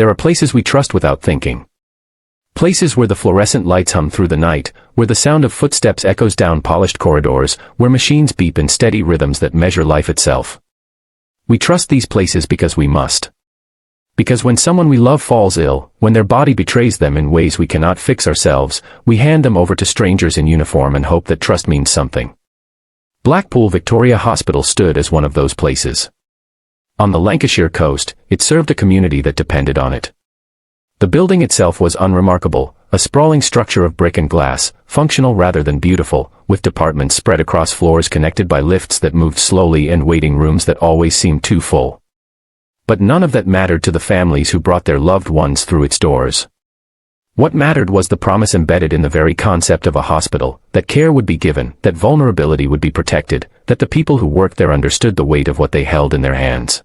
There are places we trust without thinking. Places where the fluorescent lights hum through the night, where the sound of footsteps echoes down polished corridors, where machines beep in steady rhythms that measure life itself. We trust these places because we must. Because when someone we love falls ill, when their body betrays them in ways we cannot fix ourselves, we hand them over to strangers in uniform and hope that trust means something. Blackpool Victoria Hospital stood as one of those places. On the Lancashire coast, it served a community that depended on it. The building itself was unremarkable, a sprawling structure of brick and glass, functional rather than beautiful, with departments spread across floors connected by lifts that moved slowly and waiting rooms that always seemed too full. But none of that mattered to the families who brought their loved ones through its doors. What mattered was the promise embedded in the very concept of a hospital, that care would be given, that vulnerability would be protected, that the people who worked there understood the weight of what they held in their hands.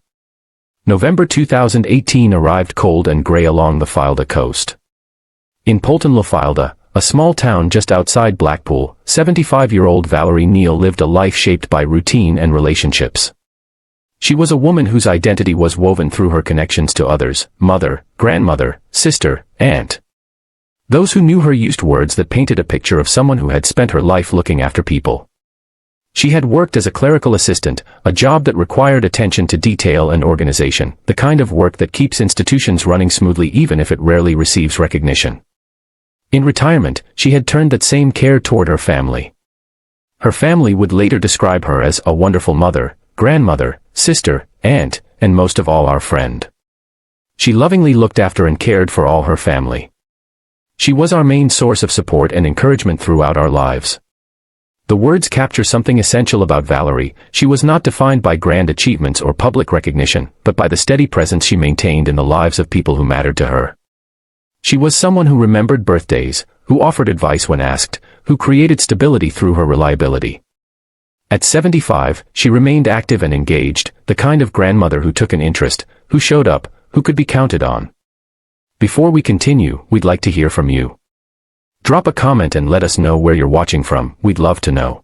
November 2018 arrived cold and grey along the Filda coast. In Polton-le-Filda, a small town just outside Blackpool, 75-year-old Valerie Kneale lived a life shaped by routine and relationships. She was a woman whose identity was woven through her connections to others: mother, grandmother, sister, aunt. Those who knew her used words that painted a picture of someone who had spent her life looking after people. She had worked as a clerical assistant, a job that required attention to detail and organization, the kind of work that keeps institutions running smoothly even if it rarely receives recognition. In retirement, she had turned that same care toward her family. Her family would later describe her as a wonderful mother, grandmother, sister, aunt, and most of all our friend. She lovingly looked after and cared for all her family. She was our main source of support and encouragement throughout our lives. The words capture something essential about Valerie. She was not defined by grand achievements or public recognition, but by the steady presence she maintained in the lives of people who mattered to her. She was someone who remembered birthdays, who offered advice when asked, who created stability through her reliability. At 75, she remained active and engaged, the kind of grandmother who took an interest, who showed up, who could be counted on. Before we continue, we'd like to hear from you. Drop a comment and let us know where you're watching from. We'd love to know.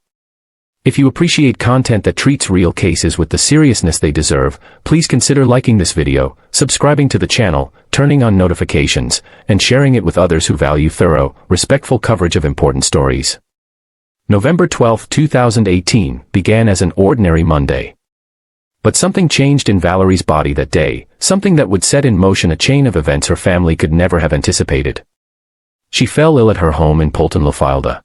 If you appreciate content that treats real cases with the seriousness they deserve, please consider liking this video, subscribing to the channel, turning on notifications, and sharing it with others who value thorough, respectful coverage of important stories. November 12, 2018, began as an ordinary Monday. But something changed in Valerie's body that day, something that would set in motion a chain of events her family could never have anticipated. She fell ill at her home in Polton-le-Filda.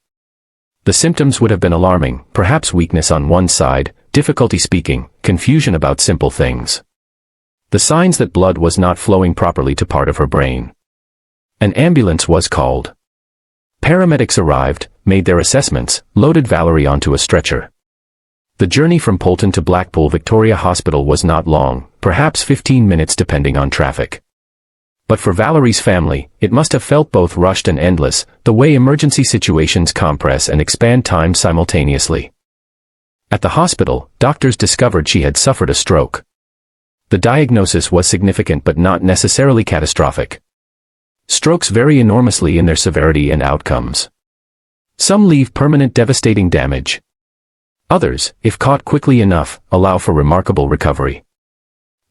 The symptoms would have been alarming, perhaps weakness on one side, difficulty speaking, confusion about simple things. The signs that blood was not flowing properly to part of her brain. An ambulance was called. Paramedics arrived, made their assessments, loaded Valerie onto a stretcher. The journey from Polton to Blackpool Victoria Hospital was not long, perhaps 15 minutes depending on traffic. But for Valerie's family, it must have felt both rushed and endless, the way emergency situations compress and expand time simultaneously. At the hospital, doctors discovered she had suffered a stroke. The diagnosis was significant but not necessarily catastrophic. Strokes vary enormously in their severity and outcomes. Some leave permanent devastating damage. Others, if caught quickly enough, allow for remarkable recovery.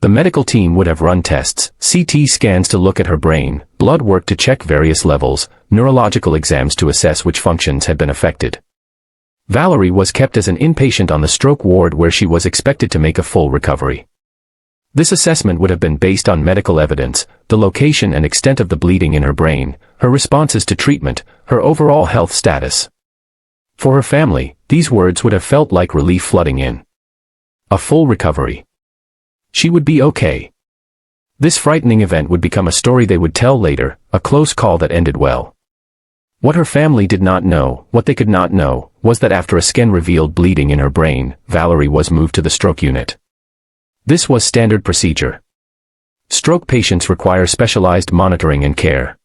The medical team would have run tests, CT scans to look at her brain, blood work to check various levels, neurological exams to assess which functions had been affected. Valerie was kept as an inpatient on the stroke ward where she was expected to make a full recovery. This assessment would have been based on medical evidence, the location and extent of the bleeding in her brain, her responses to treatment, her overall health status. For her family, these words would have felt like relief flooding in. A full recovery. She would be okay. This frightening event would become a story they would tell later, a close call that ended well. What her family did not know, what they could not know, was that after a scan revealed bleeding in her brain, Valerie was moved to the stroke unit. This was standard procedure. Stroke patients require specialized monitoring and care.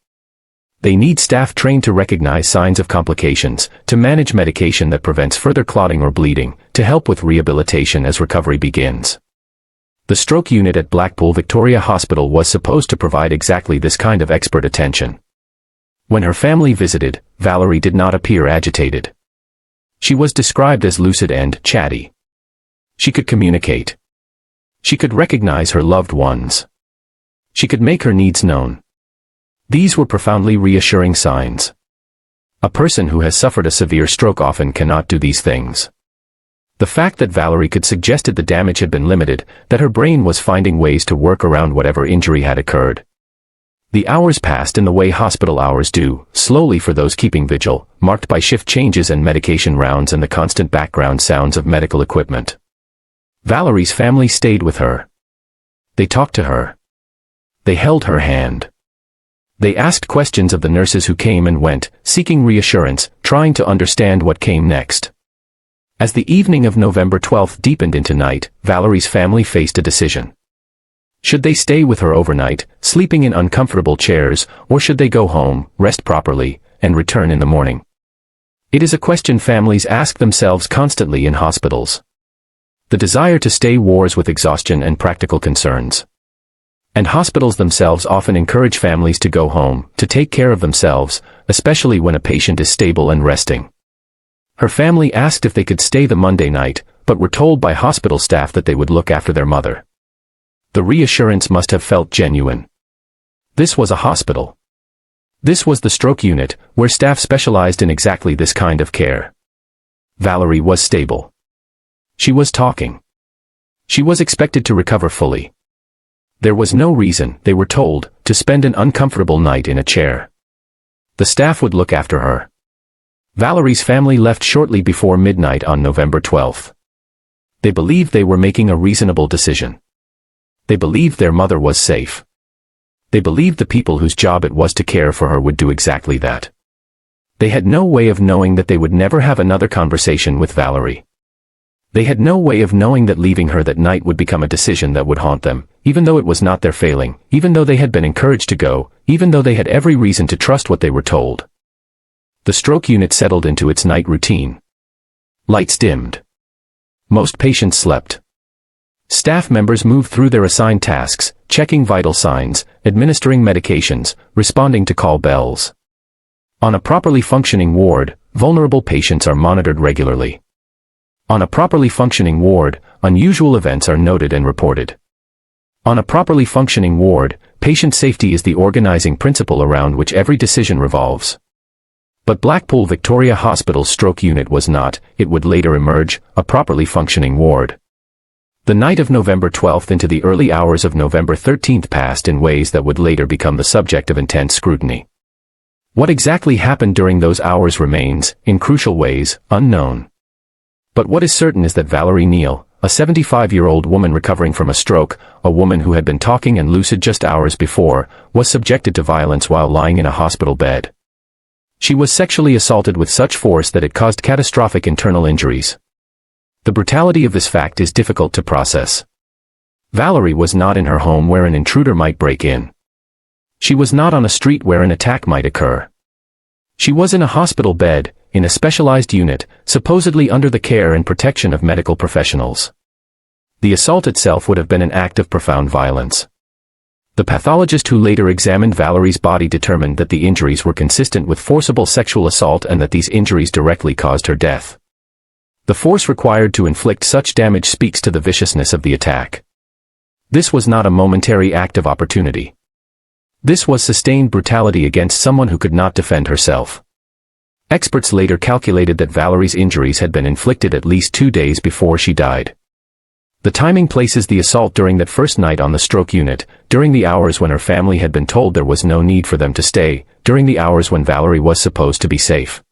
They need staff trained to recognize signs of complications, to manage medication that prevents further clotting or bleeding, to help with rehabilitation as recovery begins. The stroke unit at Blackpool Victoria Hospital was supposed to provide exactly this kind of expert attention. When her family visited, Valerie did not appear agitated. She was described as lucid and chatty. She could communicate. She could recognize her loved ones. She could make her needs known. These were profoundly reassuring signs. A person who has suffered a severe stroke often cannot do these things. The fact that Valerie could suggested the damage had been limited, that her brain was finding ways to work around whatever injury had occurred. The hours passed in the way hospital hours do, slowly for those keeping vigil, marked by shift changes and medication rounds and the constant background sounds of medical equipment. Valerie's family stayed with her. They talked to her. They held her hand. They asked questions of the nurses who came and went, seeking reassurance, trying to understand what came next. As the evening of November 12th deepened into night, Valerie's family faced a decision. Should they stay with her overnight, sleeping in uncomfortable chairs, or should they go home, rest properly, and return in the morning? It is a question families ask themselves constantly in hospitals. The desire to stay wars with exhaustion and practical concerns. And hospitals themselves often encourage families to go home, to take care of themselves, especially when a patient is stable and resting. Her family asked if they could stay the Monday night, but were told by hospital staff that they would look after their mother. The reassurance must have felt genuine. This was a hospital. This was the stroke unit, where staff specialized in exactly this kind of care. Valerie was stable. She was talking. She was expected to recover fully. There was no reason, they were told, to spend an uncomfortable night in a chair. The staff would look after her. Valerie's family left shortly before midnight on November 12th. They believed they were making a reasonable decision. They believed their mother was safe. They believed the people whose job it was to care for her would do exactly that. They had no way of knowing that they would never have another conversation with Valerie. They had no way of knowing that leaving her that night would become a decision that would haunt them, even though it was not their failing, even though they had been encouraged to go, even though they had every reason to trust what they were told. The stroke unit settled into its night routine. Lights dimmed. Most patients slept. Staff members moved through their assigned tasks, checking vital signs, administering medications, responding to call bells. On a properly functioning ward, vulnerable patients are monitored regularly. On a properly functioning ward, unusual events are noted and reported. On a properly functioning ward, patient safety is the organizing principle around which every decision revolves. But Blackpool Victoria Hospital's stroke unit was not, it would later emerge, a properly functioning ward. The night of November 12th into the early hours of November 13th passed in ways that would later become the subject of intense scrutiny. What exactly happened during those hours remains, in crucial ways, unknown. But what is certain is that Valerie Kneale, a 75-year-old woman recovering from a stroke, a woman who had been talking and lucid just hours before, was subjected to violence while lying in a hospital bed. She was sexually assaulted with such force that it caused catastrophic internal injuries. The brutality of this fact is difficult to process. Valerie was not in her home where an intruder might break in. She was not on a street where an attack might occur. She was in a hospital bed, in a specialized unit, supposedly under the care and protection of medical professionals. The assault itself would have been an act of profound violence. The pathologist who later examined Valerie's body determined that the injuries were consistent with forcible sexual assault and that these injuries directly caused her death. The force required to inflict such damage speaks to the viciousness of the attack. This was not a momentary act of opportunity. This was sustained brutality against someone who could not defend herself. Experts later calculated that Valerie's injuries had been inflicted at least 2 days before she died. The timing places the assault during that first night on the stroke unit, during the hours when her family had been told there was no need for them to stay, during the hours when Valerie was supposed to be safe.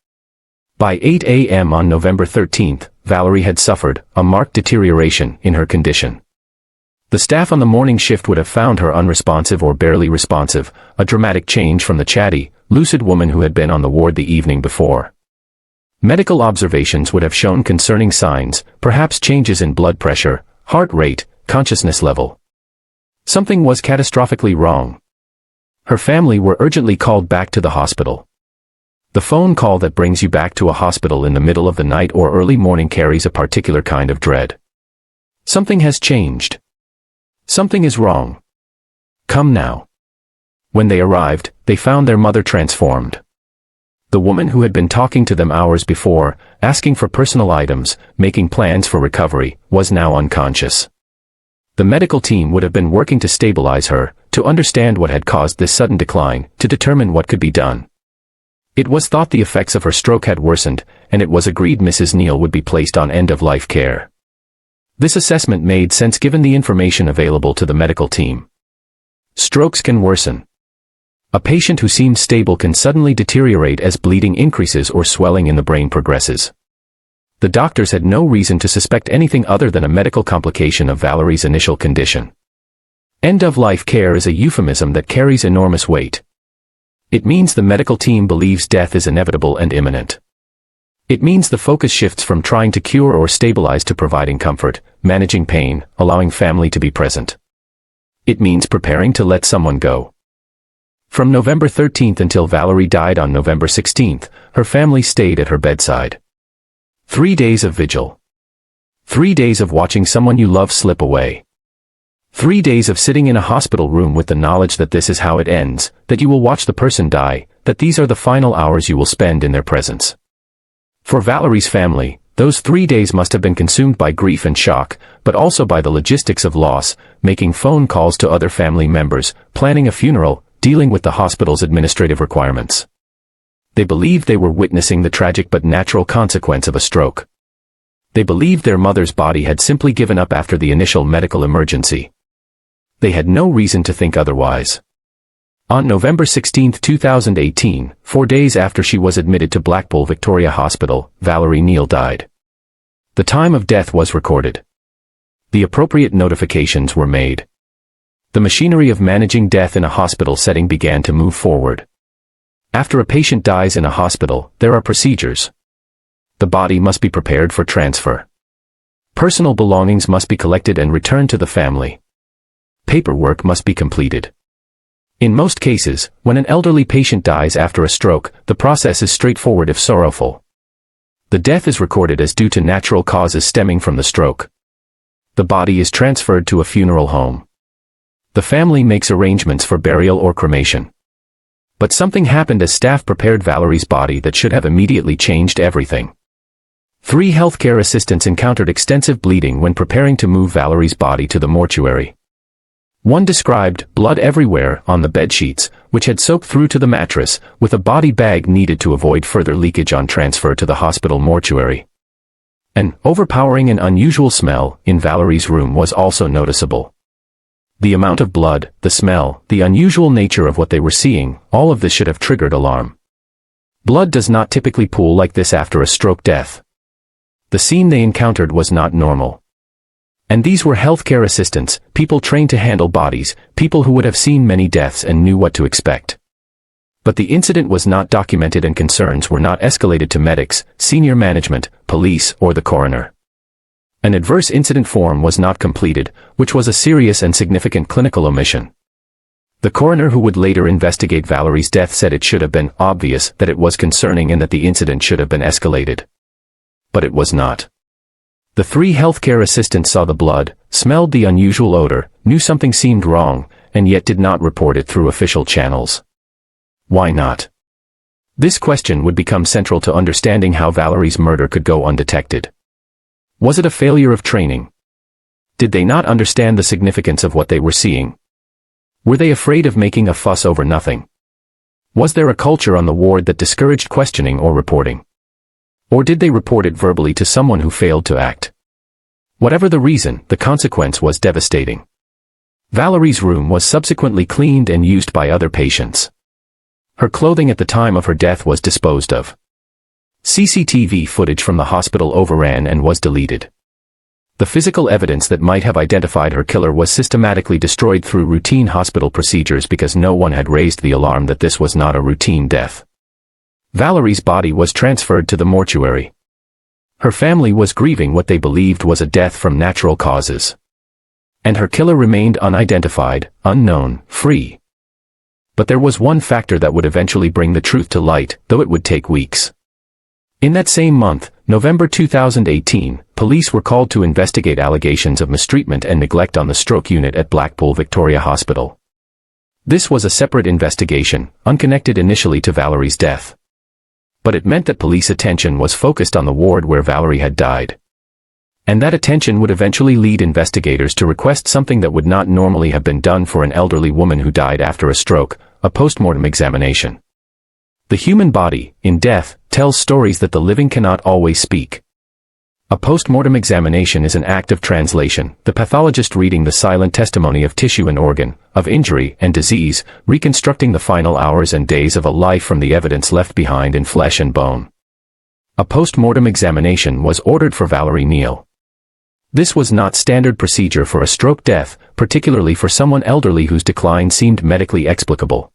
By 8 a.m. on November 13th, Valerie had suffered a marked deterioration in her condition. The staff on the morning shift would have found her unresponsive or barely responsive, a dramatic change from the chatty, lucid woman who had been on the ward the evening before. Medical observations would have shown concerning signs, perhaps changes in blood pressure, heart rate, consciousness level. Something was catastrophically wrong. Her family were urgently called back to the hospital. The phone call that brings you back to a hospital in the middle of the night or early morning carries a particular kind of dread. Something has changed. Something is wrong. Come now. When they arrived, they found their mother transformed. The woman who had been talking to them hours before, asking for personal items, making plans for recovery, was now unconscious. The medical team would have been working to stabilize her, to understand what had caused this sudden decline, to determine what could be done. It was thought the effects of her stroke had worsened, and it was agreed Mrs. Kneale would be placed on end-of-life care. This assessment made sense given the information available to the medical team. Strokes can worsen. A patient who seems stable can suddenly deteriorate as bleeding increases or swelling in the brain progresses. The doctors had no reason to suspect anything other than a medical complication of Valerie's initial condition. End-of-life care is a euphemism that carries enormous weight. It means the medical team believes death is inevitable and imminent. It means the focus shifts from trying to cure or stabilize to providing comfort, managing pain, allowing family to be present. It means preparing to let someone go. From November 13th until Valerie died on November 16th, her family stayed at her bedside. 3 days of vigil. 3 days of watching someone you love slip away. 3 days of sitting in a hospital room with the knowledge that this is how it ends, that you will watch the person die, that these are the final hours you will spend in their presence. For Valerie's family, those 3 days must have been consumed by grief and shock, but also by the logistics of loss, making phone calls to other family members, planning a funeral, dealing with the hospital's administrative requirements. They believed they were witnessing the tragic but natural consequence of a stroke. They believed their mother's body had simply given up after the initial medical emergency. They had no reason to think otherwise. On November 16, 2018, 4 days after she was admitted to Blackpool Victoria Hospital, Valerie Kneale died. The time of death was recorded. The appropriate notifications were made. The machinery of managing death in a hospital setting began to move forward. After a patient dies in a hospital, there are procedures. The body must be prepared for transfer. Personal belongings must be collected and returned to the family. Paperwork must be completed. In most cases, when an elderly patient dies after a stroke, the process is straightforward if sorrowful. The death is recorded as due to natural causes stemming from the stroke. The body is transferred to a funeral home. The family makes arrangements for burial or cremation. But something happened as staff prepared Valerie's body that should have immediately changed everything. 3 healthcare assistants encountered extensive bleeding when preparing to move Valerie's body to the mortuary. One described blood everywhere on the bedsheets, which had soaked through to the mattress, with a body bag needed to avoid further leakage on transfer to the hospital mortuary. An overpowering and unusual smell in Valerie's room was also noticeable. The amount of blood, the smell, the unusual nature of what they were seeing, all of this should have triggered alarm. Blood does not typically pool like this after a stroke death. The scene they encountered was not normal. And these were healthcare assistants, people trained to handle bodies, people who would have seen many deaths and knew what to expect. But the incident was not documented and concerns were not escalated to medics, senior management, police, or the coroner. An adverse incident form was not completed, which was a serious and significant clinical omission. The coroner who would later investigate Valerie's death said it should have been obvious that it was concerning and that the incident should have been escalated. But it was not. The 3 healthcare assistants saw the blood, smelled the unusual odor, knew something seemed wrong, and yet did not report it through official channels. Why not? This question would become central to understanding how Valerie's murder could go undetected. Was it a failure of training? Did they not understand the significance of what they were seeing? Were they afraid of making a fuss over nothing? Was there a culture on the ward that discouraged questioning or reporting? Or did they report it verbally to someone who failed to act? Whatever the reason, the consequence was devastating. Valerie's room was subsequently cleaned and used by other patients. Her clothing at the time of her death was disposed of. CCTV footage from the hospital overran and was deleted. The physical evidence that might have identified her killer was systematically destroyed through routine hospital procedures because no one had raised the alarm that this was not a routine death. Valerie's body was transferred to the mortuary. Her family was grieving what they believed was a death from natural causes. And her killer remained unidentified, unknown, free. But there was one factor that would eventually bring the truth to light, though it would take weeks. In that same month, November 2018, police were called to investigate allegations of mistreatment and neglect on the stroke unit at Blackpool Victoria Hospital. This was a separate investigation, unconnected initially to Valerie's death. But it meant that police attention was focused on the ward where Valerie had died. And that attention would eventually lead investigators to request something that would not normally have been done for an elderly woman who died after a stroke, a post-mortem examination. The human body, in death, tells stories that the living cannot always speak. A post-mortem examination is an act of translation, the pathologist reading the silent testimony of tissue and organ, of injury and disease, reconstructing the final hours and days of a life from the evidence left behind in flesh and bone. A post-mortem examination was ordered for Valerie Kneale. This was not standard procedure for a stroke death, particularly for someone elderly whose decline seemed medically explicable.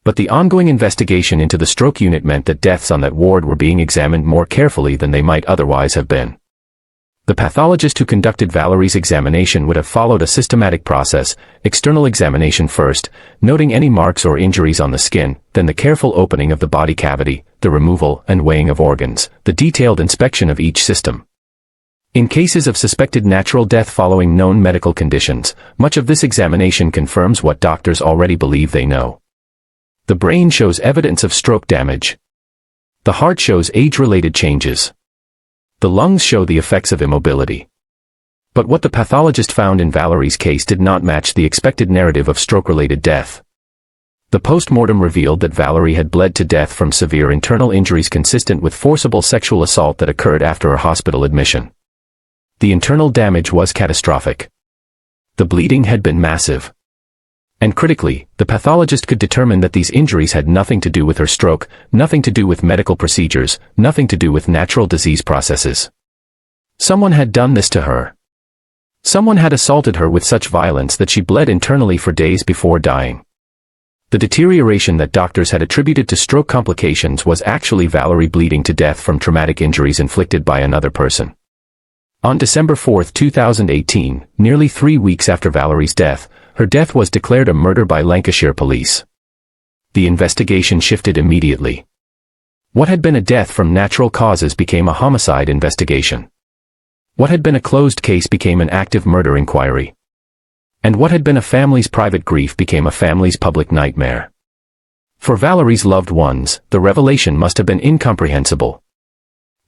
But the ongoing investigation into the stroke unit meant that deaths on that ward were being examined more carefully than they might otherwise have been. The pathologist who conducted Valerie's examination would have followed a systematic process: external examination first, noting any marks or injuries on the skin, then the careful opening of the body cavity, the removal and weighing of organs, the detailed inspection of each system. In cases of suspected natural death following known medical conditions, much of this examination confirms what doctors already believe they know. The brain shows evidence of stroke damage. The heart shows age-related changes. The lungs show the effects of immobility. But what the pathologist found in Valerie's case did not match the expected narrative of stroke-related death. The post-mortem revealed that Valerie had bled to death from severe internal injuries consistent with forcible sexual assault that occurred after her hospital admission. The internal damage was catastrophic. The bleeding had been massive. And critically, the pathologist could determine that these injuries had nothing to do with her stroke, nothing to do with medical procedures, nothing to do with natural disease processes. Someone had done this to her. Someone had assaulted her with such violence that she bled internally for days before dying. The deterioration that doctors had attributed to stroke complications was actually Valerie bleeding to death from traumatic injuries inflicted by another person. On December 4, 2018, nearly 3 weeks after Valerie's death, her death was declared a murder by Lancashire Police. The investigation shifted immediately. What had been a death from natural causes became a homicide investigation. What had been a closed case became an active murder inquiry. And what had been a family's private grief became a family's public nightmare. For Valerie's loved ones, the revelation must have been incomprehensible.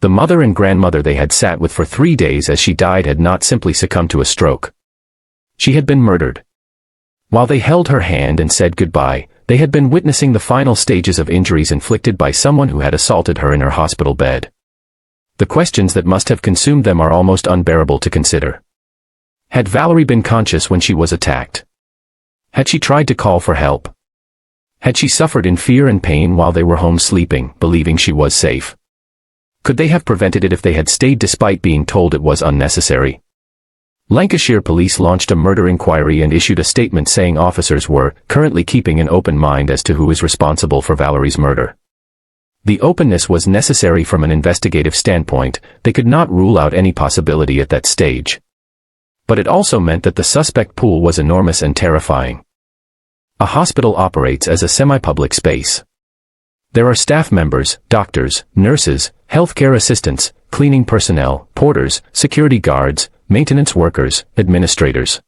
The mother and grandmother they had sat with for 3 days as she died had not simply succumbed to a stroke. She had been murdered. While they held her hand and said goodbye, they had been witnessing the final stages of injuries inflicted by someone who had assaulted her in her hospital bed. The questions that must have consumed them are almost unbearable to consider. Had Valerie been conscious when she was attacked? Had she tried to call for help? Had she suffered in fear and pain while they were home sleeping, believing she was safe? Could they have prevented it if they had stayed despite being told it was unnecessary? Lancashire Police launched a murder inquiry and issued a statement saying officers were currently keeping an open mind as to who is responsible for Valerie's murder. The openness was necessary from an investigative standpoint. They could not rule out any possibility at that stage. But it also meant that the suspect pool was enormous and terrifying. A hospital operates as a semi-public space. There are staff members, doctors, nurses, healthcare assistants, cleaning personnel, porters, security guards, maintenance workers, administrators.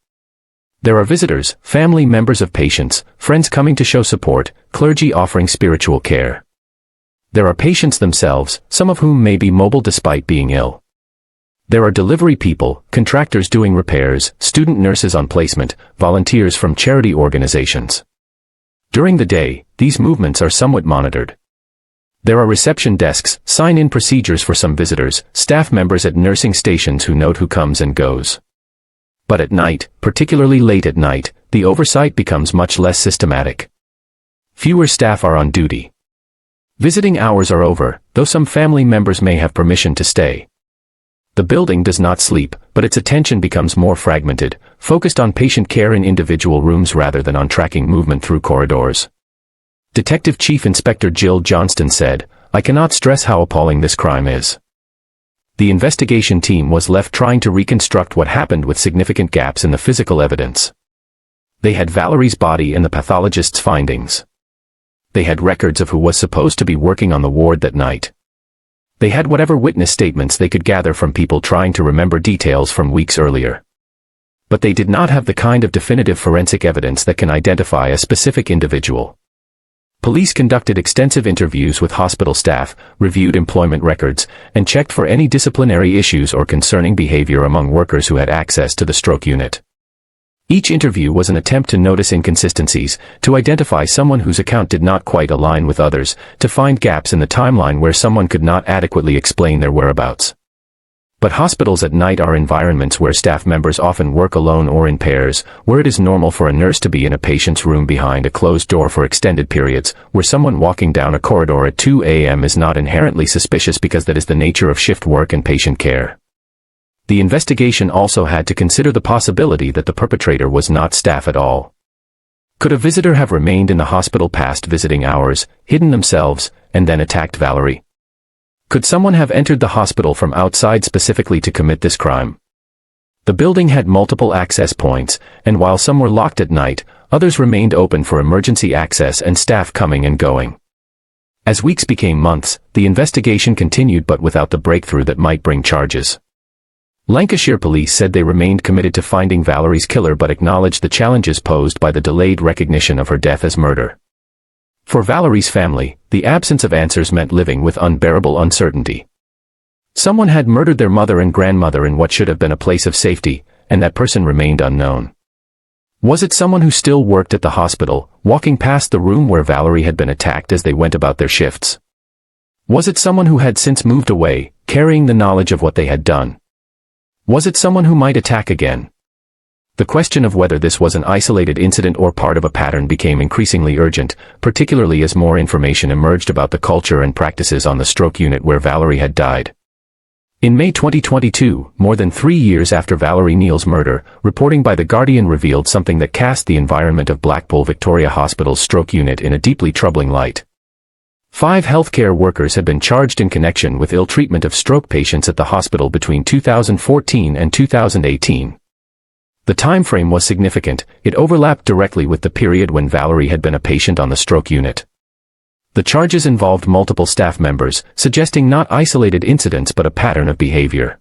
There are visitors, family members of patients, friends coming to show support, clergy offering spiritual care. There are patients themselves, some of whom may be mobile despite being ill. There are delivery people, contractors doing repairs, student nurses on placement, volunteers from charity organizations. During the day, these movements are somewhat monitored. There are reception desks, sign-in procedures for some visitors, staff members at nursing stations who note who comes and goes. But at night, particularly late at night, the oversight becomes much less systematic. Fewer staff are on duty. Visiting hours are over, though some family members may have permission to stay. The building does not sleep, but its attention becomes more fragmented, focused on patient care in individual rooms rather than on tracking movement through corridors. Detective Chief Inspector Jill Johnston said, "I cannot stress how appalling this crime is." The investigation team was left trying to reconstruct what happened with significant gaps in the physical evidence. They had Valerie's body and the pathologist's findings. They had records of who was supposed to be working on the ward that night. They had whatever witness statements they could gather from people trying to remember details from weeks earlier. But they did not have the kind of definitive forensic evidence that can identify a specific individual. Police conducted extensive interviews with hospital staff, reviewed employment records, and checked for any disciplinary issues or concerning behavior among workers who had access to the stroke unit. Each interview was an attempt to notice inconsistencies, to identify someone whose account did not quite align with others, to find gaps in the timeline where someone could not adequately explain their whereabouts. But hospitals at night are environments where staff members often work alone or in pairs, where it is normal for a nurse to be in a patient's room behind a closed door for extended periods, where someone walking down a corridor at 2 a.m. is not inherently suspicious because that is the nature of shift work and patient care. The investigation also had to consider the possibility that the perpetrator was not staff at all. Could a visitor have remained in the hospital past visiting hours, hidden themselves, and then attacked Valerie? Could someone have entered the hospital from outside specifically to commit this crime? The building had multiple access points, and while some were locked at night, others remained open for emergency access and staff coming and going. As weeks became months, the investigation continued but without the breakthrough that might bring charges. Lancashire Police said they remained committed to finding Valerie's killer but acknowledged the challenges posed by the delayed recognition of her death as murder. For Valerie's family, the absence of answers meant living with unbearable uncertainty. Someone had murdered their mother and grandmother in what should have been a place of safety, and that person remained unknown. Was it someone who still worked at the hospital, walking past the room where Valerie had been attacked as they went about their shifts? Was it someone who had since moved away, carrying the knowledge of what they had done? Was it someone who might attack again? The question of whether this was an isolated incident or part of a pattern became increasingly urgent, particularly as more information emerged about the culture and practices on the stroke unit where Valerie had died. In May 2022, more than 3 years after Valerie Kneale's murder, reporting by The Guardian revealed something that cast the environment of Blackpool Victoria Hospital's stroke unit in a deeply troubling light. 5 healthcare workers had been charged in connection with ill treatment of stroke patients at the hospital between 2014 and 2018. The time frame was significant. It overlapped directly with the period when Valerie had been a patient on the stroke unit. The charges involved multiple staff members, suggesting not isolated incidents but a pattern of behavior.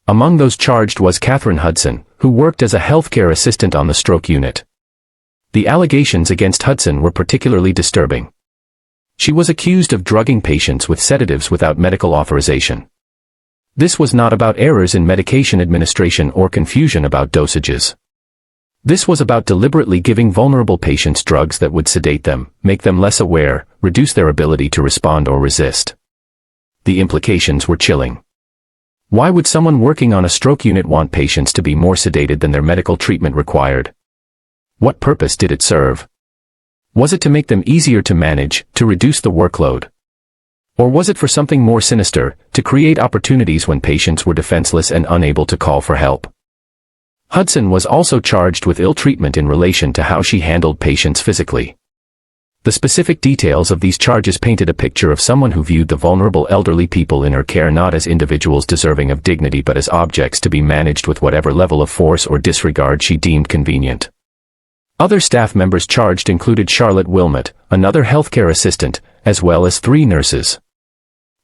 Among those charged was Hudson, who worked as a healthcare assistant on the stroke unit. The allegations against Hudson were particularly disturbing. She was accused of drugging patients with sedatives without medical authorization. This was not about errors in medication administration or confusion about dosages. This was about deliberately giving vulnerable patients drugs that would sedate them, make them less aware, reduce their ability to respond or resist. The implications were chilling. Why would someone working on a stroke unit want patients to be more sedated than their medical treatment required? What purpose did it serve? Was it to make them easier to manage, to reduce the workload? Or was it for something more sinister, to create opportunities when patients were defenseless and unable to call for help? Hudson was also charged with ill treatment in relation to how she handled patients physically. The specific details of these charges painted a picture of someone who viewed the vulnerable elderly people in her care not as individuals deserving of dignity but as objects to be managed with whatever level of force or disregard she deemed convenient. Other staff members charged included Charlotte Wilmot, another healthcare assistant, as well as 3 nurses.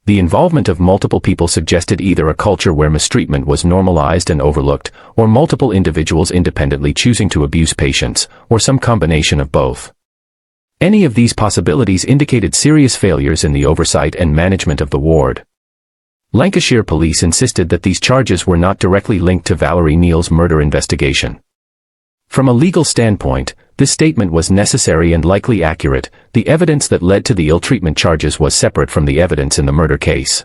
The involvement of multiple people suggested either a culture where mistreatment was normalized and overlooked, or multiple individuals independently choosing to abuse patients, or some combination of both. Any of these possibilities indicated serious failures in the oversight and management of the ward. Lancashire Police insisted that these charges were not directly linked to Valerie Kneale's murder investigation. From a legal standpoint, this statement was necessary and likely accurate. The evidence that led to the ill treatment charges was separate from the evidence in the murder case.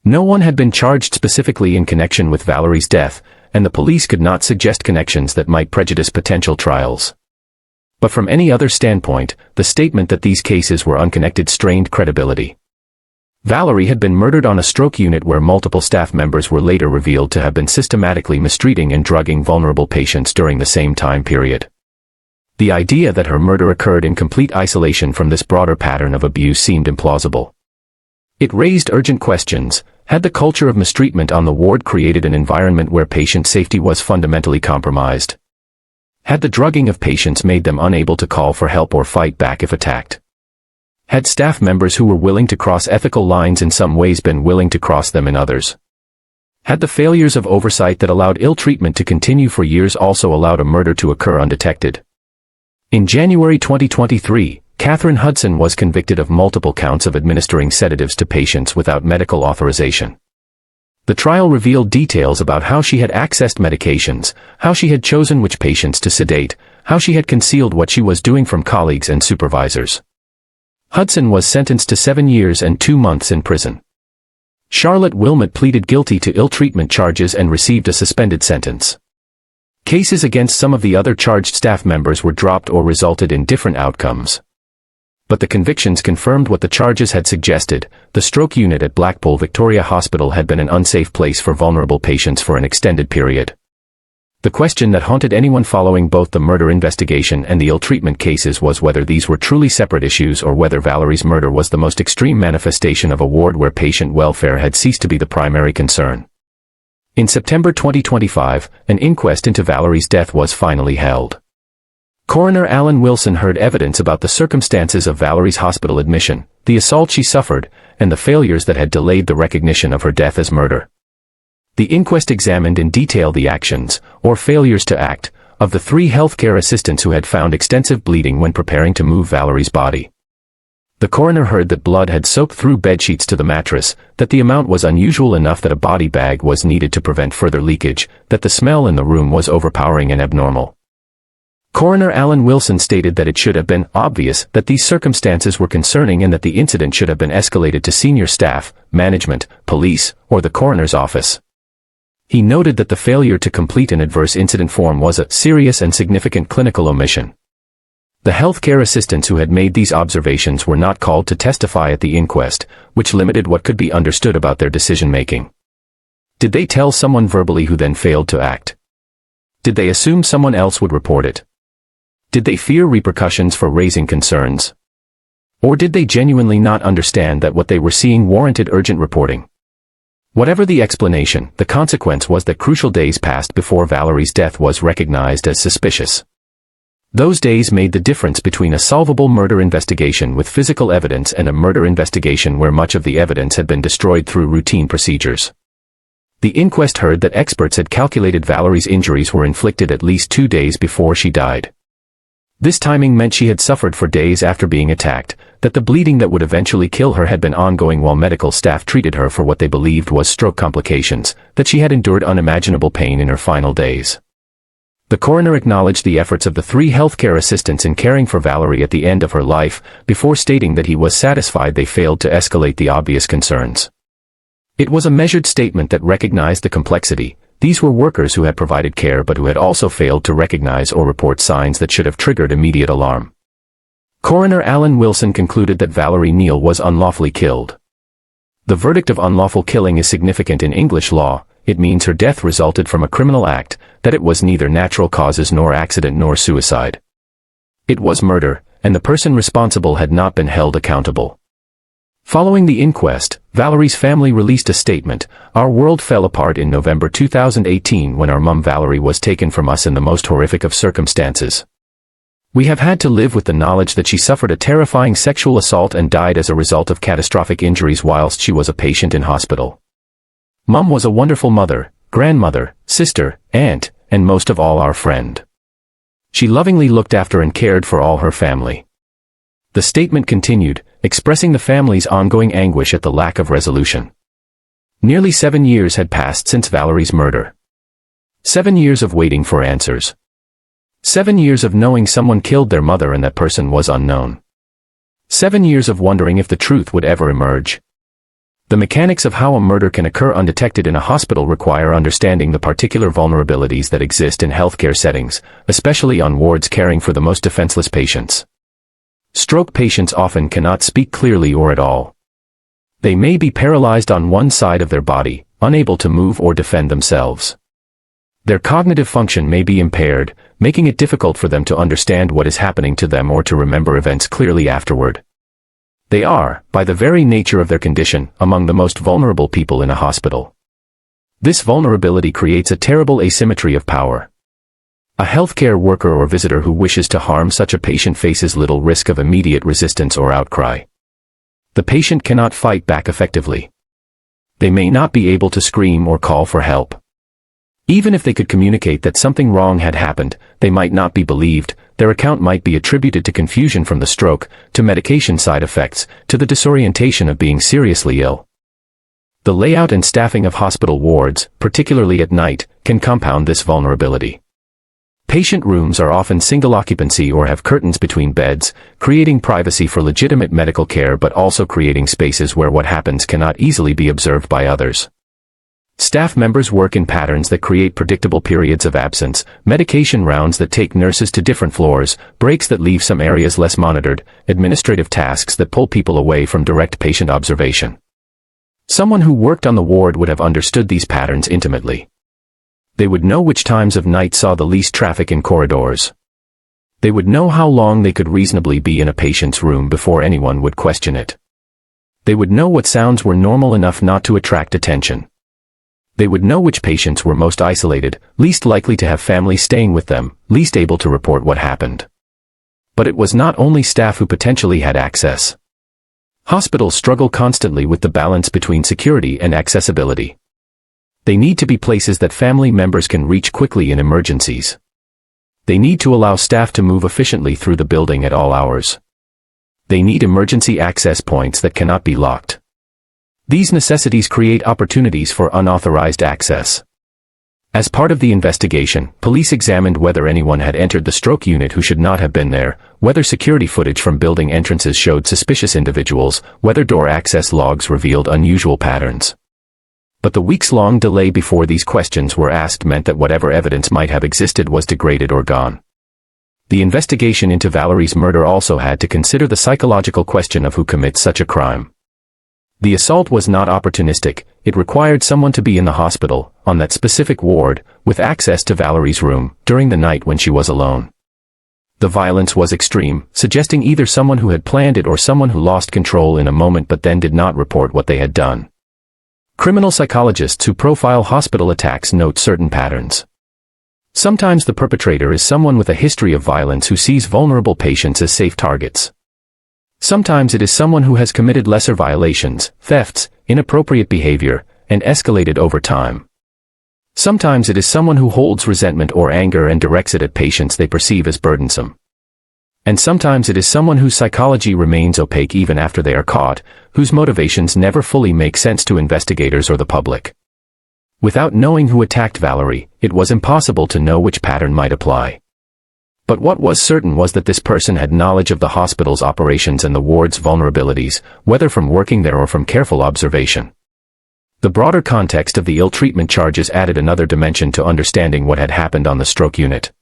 No one had been charged specifically in connection with Valerie's death, and the police could not suggest connections that might prejudice potential trials. But from any other standpoint, the statement that these cases were unconnected strained credibility. Valerie had been murdered on a stroke unit where multiple staff members were later revealed to have been systematically mistreating and drugging vulnerable patients during the same time period. The idea that her murder occurred in complete isolation from this broader pattern of abuse seemed implausible. It raised urgent questions. Had the culture of mistreatment on the ward created an environment where patient safety was fundamentally compromised? Had the drugging of patients made them unable to call for help or fight back if attacked? Had staff members who were willing to cross ethical lines in some ways been willing to cross them in others? Had the failures of oversight that allowed ill treatment to continue for years also allowed a murder to occur undetected? In January 2023, Catherine Hudson was convicted of multiple counts of administering sedatives to patients without medical authorization. The trial revealed details about how she had accessed medications, how she had chosen which patients to sedate, how she had concealed what she was doing from colleagues and supervisors. Hudson was sentenced to 7 years and 2 months in prison. Charlotte Wilmot pleaded guilty to ill-treatment charges and received a suspended sentence. Cases against some of the other charged staff members were dropped or resulted in different outcomes. But the convictions confirmed what the charges had suggested: the stroke unit at Blackpool Victoria Hospital had been an unsafe place for vulnerable patients for an extended period. The question that haunted anyone following both the murder investigation and the ill-treatment cases was whether these were truly separate issues or whether Valerie's murder was the most extreme manifestation of a ward where patient welfare had ceased to be the primary concern. In September 2025, an inquest into Valerie's death was finally held. Coroner Alan Wilson heard evidence about the circumstances of Valerie's hospital admission, the assault she suffered, and the failures that had delayed the recognition of her death as murder. The inquest examined in detail the actions, or failures to act, of the 3 healthcare assistants who had found extensive bleeding when preparing to move Valerie's body. The coroner heard that blood had soaked through bedsheets to the mattress, that the amount was unusual enough that a body bag was needed to prevent further leakage, that the smell in the room was overpowering and abnormal. Coroner Alan Wilson stated that it should have been obvious that these circumstances were concerning and that the incident should have been escalated to senior staff, management, police, or the coroner's office. He noted that the failure to complete an adverse incident form was a serious and significant clinical omission. The healthcare assistants who had made these observations were not called to testify at the inquest, which limited what could be understood about their decision-making. Did they tell someone verbally who then failed to act? Did they assume someone else would report it? Did they fear repercussions for raising concerns? Or did they genuinely not understand that what they were seeing warranted urgent reporting? Whatever the explanation, the consequence was that crucial days passed before Valerie's death was recognized as suspicious. Those days made the difference between a solvable murder investigation with physical evidence and a murder investigation where much of the evidence had been destroyed through routine procedures. The inquest heard that experts had calculated Valerie's injuries were inflicted at least 2 days before she died. This timing meant she had suffered for days after being attacked, that the bleeding that would eventually kill her had been ongoing while medical staff treated her for what they believed was stroke complications, that she had endured unimaginable pain in her final days. The coroner acknowledged the efforts of the 3 healthcare assistants in caring for Valerie at the end of her life, before stating that he was satisfied they failed to escalate the obvious concerns. It was a measured statement that recognized the complexity. These were workers who had provided care but who had also failed to recognize or report signs that should have triggered immediate alarm. Coroner Alan Wilson concluded that Valerie Kneale was unlawfully killed. The verdict of unlawful killing is significant in English law. It means her death resulted from a criminal act, that it was neither natural causes nor accident nor suicide. It was murder, and the person responsible had not been held accountable. Following the inquest, Valerie's family released a statement. Our world fell apart in November 2018 when our mum Valerie was taken from us in the most horrific of circumstances. We have had to live with the knowledge that she suffered a terrifying sexual assault and died as a result of catastrophic injuries whilst she was a patient in hospital. Mum was a wonderful mother, grandmother, sister, aunt, and most of all our friend. She lovingly looked after and cared for all her family. The statement continued, expressing the family's ongoing anguish at the lack of resolution. Nearly 7 years had passed since Valerie's murder. 7 years of waiting for answers. 7 years of knowing someone killed their mother and that person was unknown. 7 years of wondering if the truth would ever emerge. The mechanics of how a murder can occur undetected in a hospital require understanding the particular vulnerabilities that exist in healthcare settings, especially on wards caring for the most defenseless patients. Stroke patients often cannot speak clearly or at all. They may be paralyzed on one side of their body, unable to move or defend themselves. Their cognitive function may be impaired, making it difficult for them to understand what is happening to them or to remember events clearly afterward. They are, by the very nature of their condition, among the most vulnerable people in a hospital. This vulnerability creates a terrible asymmetry of power. A healthcare worker or visitor who wishes to harm such a patient faces little risk of immediate resistance or outcry. The patient cannot fight back effectively. They may not be able to scream or call for help. Even if they could communicate that something wrong had happened, they might not be believed. Their account might be attributed to confusion from the stroke, to medication side effects, to the disorientation of being seriously ill. The layout and staffing of hospital wards, particularly at night, can compound this vulnerability. Patient rooms are often single occupancy or have curtains between beds, creating privacy for legitimate medical care but also creating spaces where what happens cannot easily be observed by others. Staff members work in patterns that create predictable periods of absence, medication rounds that take nurses to different floors, breaks that leave some areas less monitored, administrative tasks that pull people away from direct patient observation. Someone who worked on the ward would have understood these patterns intimately. They would know which times of night saw the least traffic in corridors. They would know how long they could reasonably be in a patient's room before anyone would question it. They would know what sounds were normal enough not to attract attention. They would know which patients were most isolated, least likely to have families staying with them, least able to report what happened. But it was not only staff who potentially had access. Hospitals struggle constantly with the balance between security and accessibility. They need to be places that family members can reach quickly in emergencies. They need to allow staff to move efficiently through the building at all hours. They need emergency access points that cannot be locked. These necessities create opportunities for unauthorized access. As part of the investigation, police examined whether anyone had entered the stroke unit who should not have been there, whether security footage from building entrances showed suspicious individuals, whether door access logs revealed unusual patterns. But the weeks-long delay before these questions were asked meant that whatever evidence might have existed was degraded or gone. The investigation into Valerie's murder also had to consider the psychological question of who commits such a crime. The assault was not opportunistic. It required someone to be in the hospital, on that specific ward, with access to Valerie's room, during the night when she was alone. The violence was extreme, suggesting either someone who had planned it or someone who lost control in a moment but then did not report what they had done. Criminal psychologists who profile hospital attacks note certain patterns. Sometimes the perpetrator is someone with a history of violence who sees vulnerable patients as safe targets. Sometimes it is someone who has committed lesser violations, thefts, inappropriate behavior, and escalated over time. Sometimes it is someone who holds resentment or anger and directs it at patients they perceive as burdensome. And sometimes it is someone whose psychology remains opaque even after they are caught, whose motivations never fully make sense to investigators or the public. Without knowing who attacked Valerie, it was impossible to know which pattern might apply. But what was certain was that this person had knowledge of the hospital's operations and the ward's vulnerabilities, whether from working there or from careful observation. The broader context of the ill-treatment charges added another dimension to understanding what had happened on the stroke unit.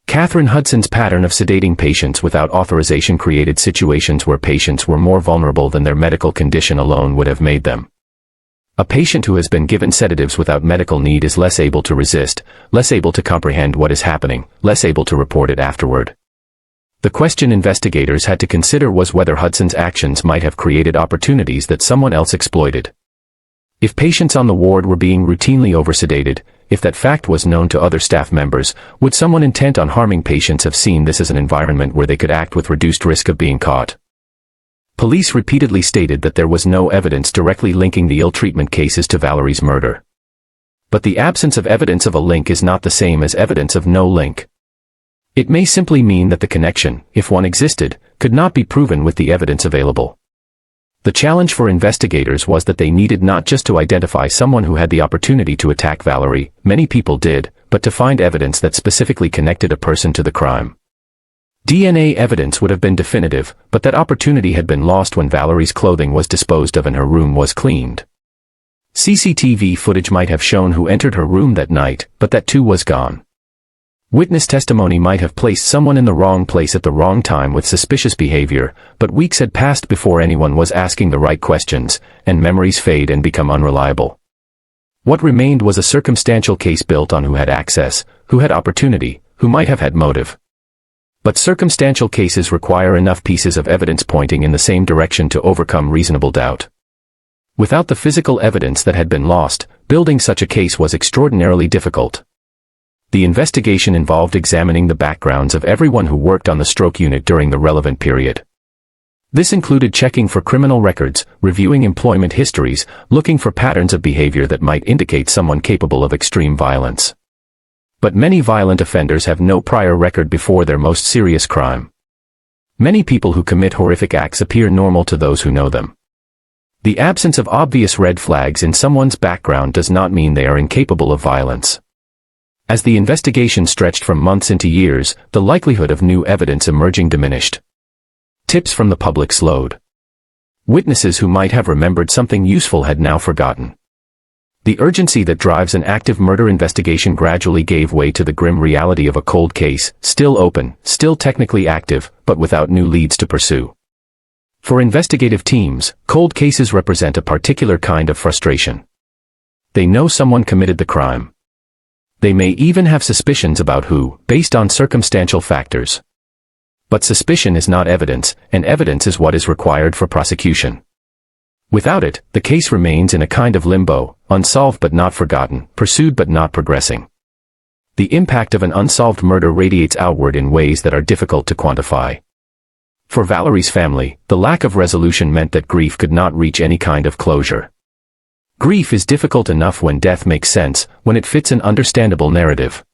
Catherine Hudson's pattern of sedating patients without authorization created situations where patients were more vulnerable than their medical condition alone would have made them. A patient who has been given sedatives without medical need is less able to resist, less able to comprehend what is happening, less able to report it afterward. The question investigators had to consider was whether Hudson's actions might have created opportunities that someone else exploited. If patients on the ward were being routinely oversedated, if that fact was known to other staff members, would someone intent on harming patients have seen this as an environment where they could act with reduced risk of being caught? Police repeatedly stated that there was no evidence directly linking the ill-treatment cases to Valerie's murder. But the absence of evidence of a link is not the same as evidence of no link. It may simply mean that the connection, if one existed, could not be proven with the evidence available. The challenge for investigators was that they needed not just to identify someone who had the opportunity to attack Valerie, many people did, but to find evidence that specifically connected a person to the crime. DNA evidence would have been definitive, but that opportunity had been lost when Valerie's clothing was disposed of and her room was cleaned. CCTV footage might have shown who entered her room that night, but that too was gone. Witness testimony might have placed someone in the wrong place at the wrong time with suspicious behavior, but weeks had passed before anyone was asking the right questions, and memories fade and become unreliable. What remained was a circumstantial case built on who had access, who had opportunity, who might have had motive. But circumstantial cases require enough pieces of evidence pointing in the same direction to overcome reasonable doubt. Without the physical evidence that had been lost, building such a case was extraordinarily difficult. The investigation involved examining the backgrounds of everyone who worked on the stroke unit during the relevant period. This included checking for criminal records, reviewing employment histories, looking for patterns of behavior that might indicate someone capable of extreme violence. But many violent offenders have no prior record before their most serious crime. Many people who commit horrific acts appear normal to those who know them. The absence of obvious red flags in someone's background does not mean they are incapable of violence. As the investigation stretched from months into years, the likelihood of new evidence emerging diminished. Tips from the public slowed. Witnesses who might have remembered something useful had now forgotten. The urgency that drives an active murder investigation gradually gave way to the grim reality of a cold case, still open, still technically active, but without new leads to pursue. For investigative teams, cold cases represent a particular kind of frustration. They know someone committed the crime. They may even have suspicions about who, based on circumstantial factors. But suspicion is not evidence, and evidence is what is required for prosecution. Without it, the case remains in a kind of limbo, unsolved but not forgotten, pursued but not progressing. The impact of an unsolved murder radiates outward in ways that are difficult to quantify. For Valerie's family, the lack of resolution meant that grief could not reach any kind of closure. Grief is difficult enough when death makes sense, when it fits an understandable narrative.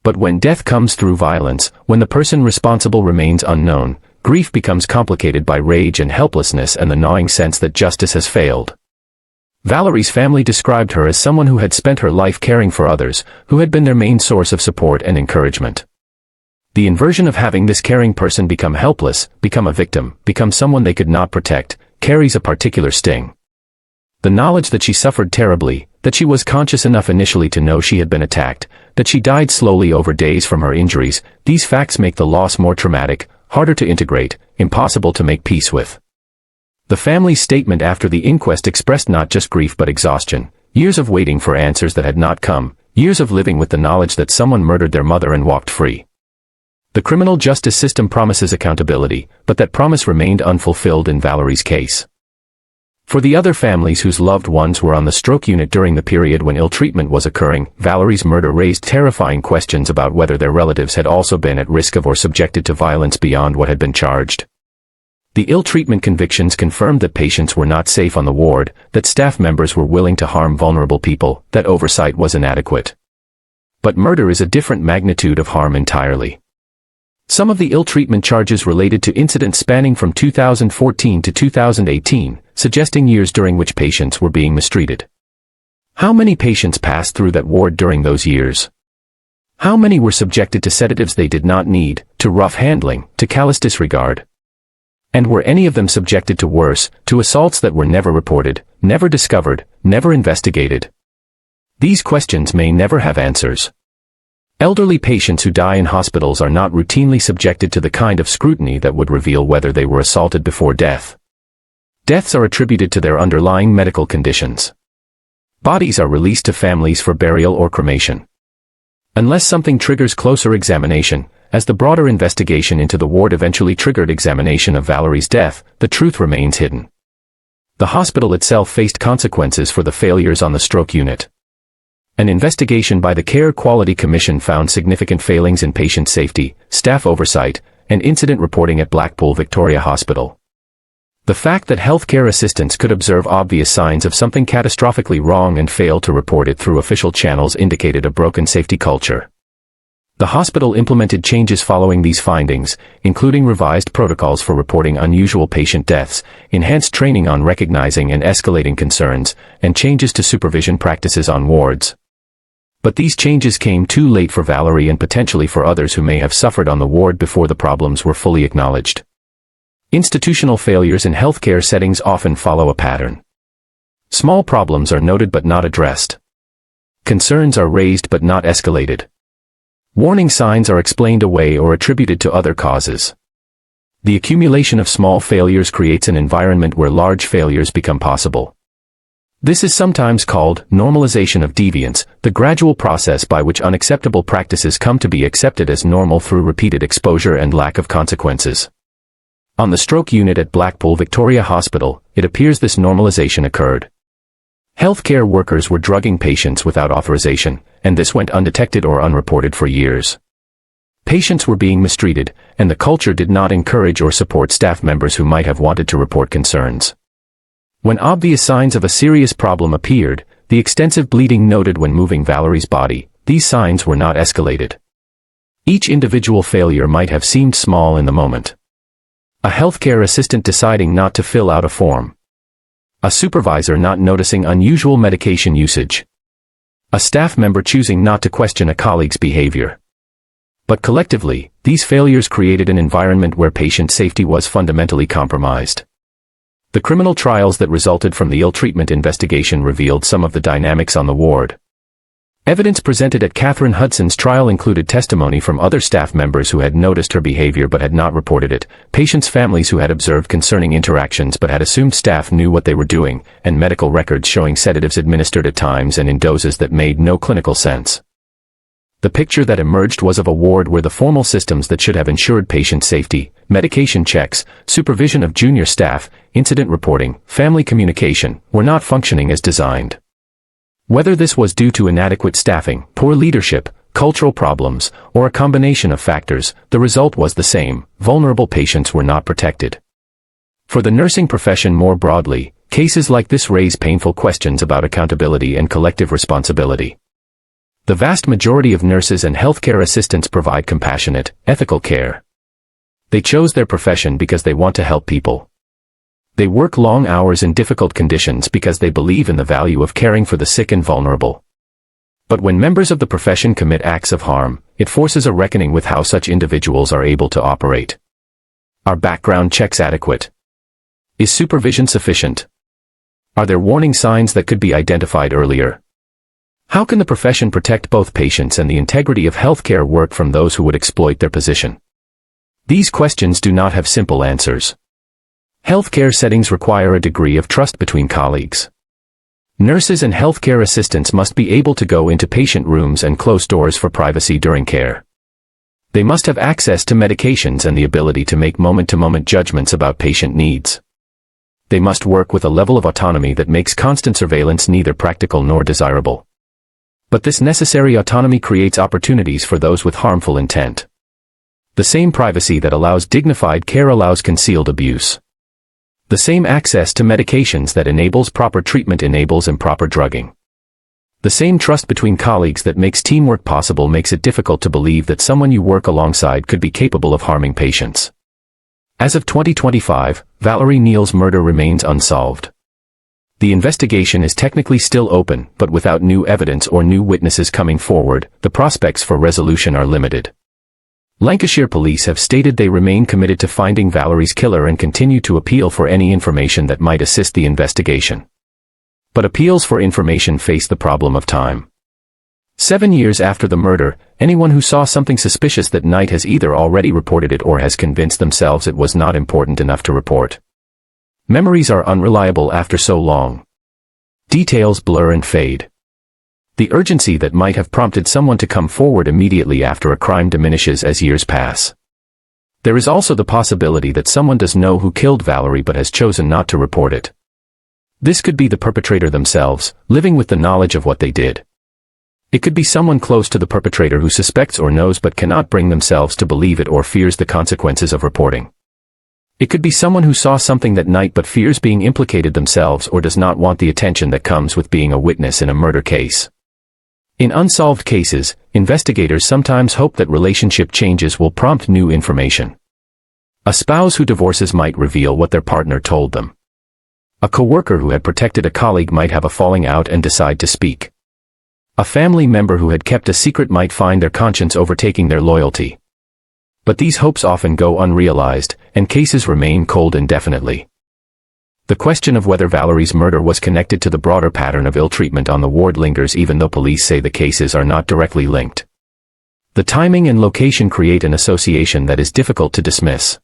But when death comes through violence, when the person responsible remains unknown, grief becomes complicated by rage and helplessness and the gnawing sense that justice has failed. Valerie's family described her as someone who had spent her life caring for others, who had been their main source of support and encouragement. The inversion of having this caring person become helpless, become a victim, become someone they could not protect, carries a particular sting. The knowledge that she suffered terribly, that she was conscious enough initially to know she had been attacked, that she died slowly over days from her injuries, these facts make the loss more traumatic, harder to integrate, impossible to make peace with. The family's statement after the inquest expressed not just grief but exhaustion, years of waiting for answers that had not come, years of living with the knowledge that someone murdered their mother and walked free. The criminal justice system promises accountability, but that promise remained unfulfilled in Valerie's case. For the other families whose loved ones were on the stroke unit during the period when ill treatment was occurring, Valerie's murder raised terrifying questions about whether their relatives had also been at risk of or subjected to violence beyond what had been charged. The ill treatment convictions confirmed that patients were not safe on the ward, that staff members were willing to harm vulnerable people, that oversight was inadequate. But murder is a different magnitude of harm entirely. Some of the ill treatment charges related to incidents spanning from 2014 to 2018, suggesting years during which patients were being mistreated. How many patients passed through that ward during those years? How many were subjected to sedatives they did not need, to rough handling, to callous disregard? And were any of them subjected to worse, to assaults that were never reported, never discovered, never investigated? These questions may never have answers. Elderly patients who die in hospitals are not routinely subjected to the kind of scrutiny that would reveal whether they were assaulted before death. Deaths are attributed to their underlying medical conditions. Bodies are released to families for burial or cremation. Unless something triggers closer examination, as the broader investigation into the ward eventually triggered examination of Valerie's death, the truth remains hidden. The hospital itself faced consequences for the failures on the stroke unit. An investigation by the Care Quality Commission found significant failings in patient safety, staff oversight, and incident reporting at Blackpool Victoria Hospital. The fact that healthcare assistants could observe obvious signs of something catastrophically wrong and fail to report it through official channels indicated a broken safety culture. The hospital implemented changes following these findings, including revised protocols for reporting unusual patient deaths, enhanced training on recognizing and escalating concerns, and changes to supervision practices on wards. But these changes came too late for Valerie and potentially for others who may have suffered on the ward before the problems were fully acknowledged. Institutional failures in healthcare settings often follow a pattern. Small problems are noted but not addressed. Concerns are raised but not escalated. Warning signs are explained away or attributed to other causes. The accumulation of small failures creates an environment where large failures become possible. This is sometimes called normalization of deviance, the gradual process by which unacceptable practices come to be accepted as normal through repeated exposure and lack of consequences. On the stroke unit at Blackpool Victoria Hospital, it appears this normalization occurred. Healthcare workers were drugging patients without authorization, and this went undetected or unreported for years. Patients were being mistreated, and the culture did not encourage or support staff members who might have wanted to report concerns. When obvious signs of a serious problem appeared, the extensive bleeding noted when moving Valerie's body, these signs were not escalated. Each individual failure might have seemed small in the moment. A healthcare assistant deciding not to fill out a form. A supervisor not noticing unusual medication usage. A staff member choosing not to question a colleague's behavior. But collectively, these failures created an environment where patient safety was fundamentally compromised. The criminal trials that resulted from the ill-treatment investigation revealed some of the dynamics on the ward. Evidence presented at Catherine Hudson's trial included testimony from other staff members who had noticed her behavior but had not reported it, patients' families who had observed concerning interactions but had assumed staff knew what they were doing, and medical records showing sedatives administered at times and in doses that made no clinical sense. The picture that emerged was of a ward where the formal systems that should have ensured patient safety, medication checks, supervision of junior staff, incident reporting, family communication, were not functioning as designed. Whether this was due to inadequate staffing, poor leadership, cultural problems, or a combination of factors, the result was the same: vulnerable patients were not protected. For the nursing profession more broadly, cases like this raise painful questions about accountability and collective responsibility. The vast majority of nurses and healthcare assistants provide compassionate, ethical care. They chose their profession because they want to help people. They work long hours in difficult conditions because they believe in the value of caring for the sick and vulnerable. But when members of the profession commit acts of harm, it forces a reckoning with how such individuals are able to operate. Are background checks adequate? Is supervision sufficient? Are there warning signs that could be identified earlier? How can the profession protect both patients and the integrity of healthcare work from those who would exploit their position? These questions do not have simple answers. Healthcare settings require a degree of trust between colleagues. Nurses and healthcare assistants must be able to go into patient rooms and close doors for privacy during care. They must have access to medications and the ability to make moment-to-moment judgments about patient needs. They must work with a level of autonomy that makes constant surveillance neither practical nor desirable. But this necessary autonomy creates opportunities for those with harmful intent. The same privacy that allows dignified care allows concealed abuse. The same access to medications that enables proper treatment enables improper drugging. The same trust between colleagues that makes teamwork possible makes it difficult to believe that someone you work alongside could be capable of harming patients. As of 2025, Valerie Kneale's murder remains unsolved. The investigation is technically still open, but without new evidence or new witnesses coming forward, the prospects for resolution are limited. Lancashire Police have stated they remain committed to finding Valerie's killer and continue to appeal for any information that might assist the investigation. But appeals for information face the problem of time. 7 years after the murder, anyone who saw something suspicious that night has either already reported it or has convinced themselves it was not important enough to report. Memories are unreliable after so long. Details blur and fade. The urgency that might have prompted someone to come forward immediately after a crime diminishes as years pass. There is also the possibility that someone does know who killed Valerie but has chosen not to report it. This could be the perpetrator themselves, living with the knowledge of what they did. It could be someone close to the perpetrator who suspects or knows but cannot bring themselves to believe it or fears the consequences of reporting. It could be someone who saw something that night but fears being implicated themselves or does not want the attention that comes with being a witness in a murder case. In unsolved cases, investigators sometimes hope that relationship changes will prompt new information. A spouse who divorces might reveal what their partner told them. A coworker who had protected a colleague might have a falling out and decide to speak. A family member who had kept a secret might find their conscience overtaking their loyalty. But these hopes often go unrealized, and cases remain cold indefinitely. The question of whether Valerie's murder was connected to the broader pattern of ill treatment on the ward lingers even though police say the cases are not directly linked. The timing and location create an association that is difficult to dismiss.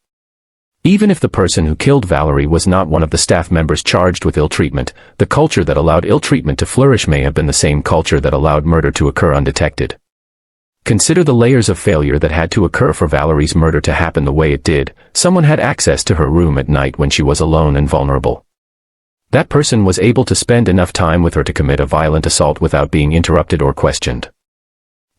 Even if the person who killed Valerie was not one of the staff members charged with ill treatment, the culture that allowed ill treatment to flourish may have been the same culture that allowed murder to occur undetected. Consider the layers of failure that had to occur for Valerie's murder to happen the way it did. Someone had access to her room at night when she was alone and vulnerable. That person was able to spend enough time with her to commit a violent assault without being interrupted or questioned.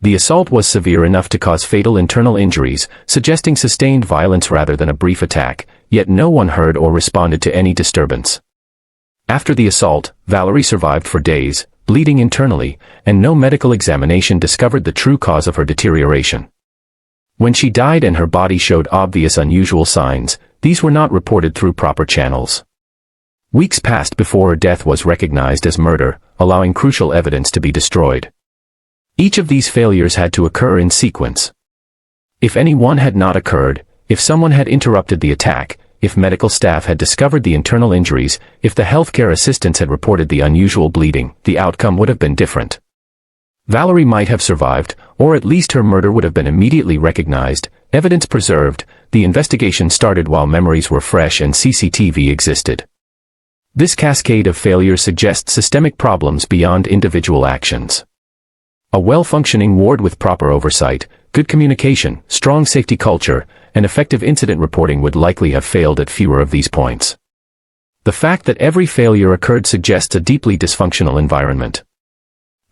The assault was severe enough to cause fatal internal injuries, suggesting sustained violence rather than a brief attack, yet no one heard or responded to any disturbance. After the assault, Valerie survived for days, bleeding internally, and no medical examination discovered the true cause of her deterioration. When she died and her body showed obvious unusual signs, these were not reported through proper channels. Weeks passed before her death was recognized as murder, allowing crucial evidence to be destroyed. Each of these failures had to occur in sequence. If any one had not occurred, if someone had interrupted the attack, if medical staff had discovered the internal injuries, if the healthcare assistants had reported the unusual bleeding, the outcome would have been different. Valerie might have survived, or at least her murder would have been immediately recognized, evidence preserved. The investigation started while memories were fresh and CCTV existed. This cascade of failures suggests systemic problems beyond individual actions. A well-functioning ward with proper oversight, good communication, strong safety culture, and effective incident reporting would likely have failed at fewer of these points. The fact that every failure occurred suggests a deeply dysfunctional environment.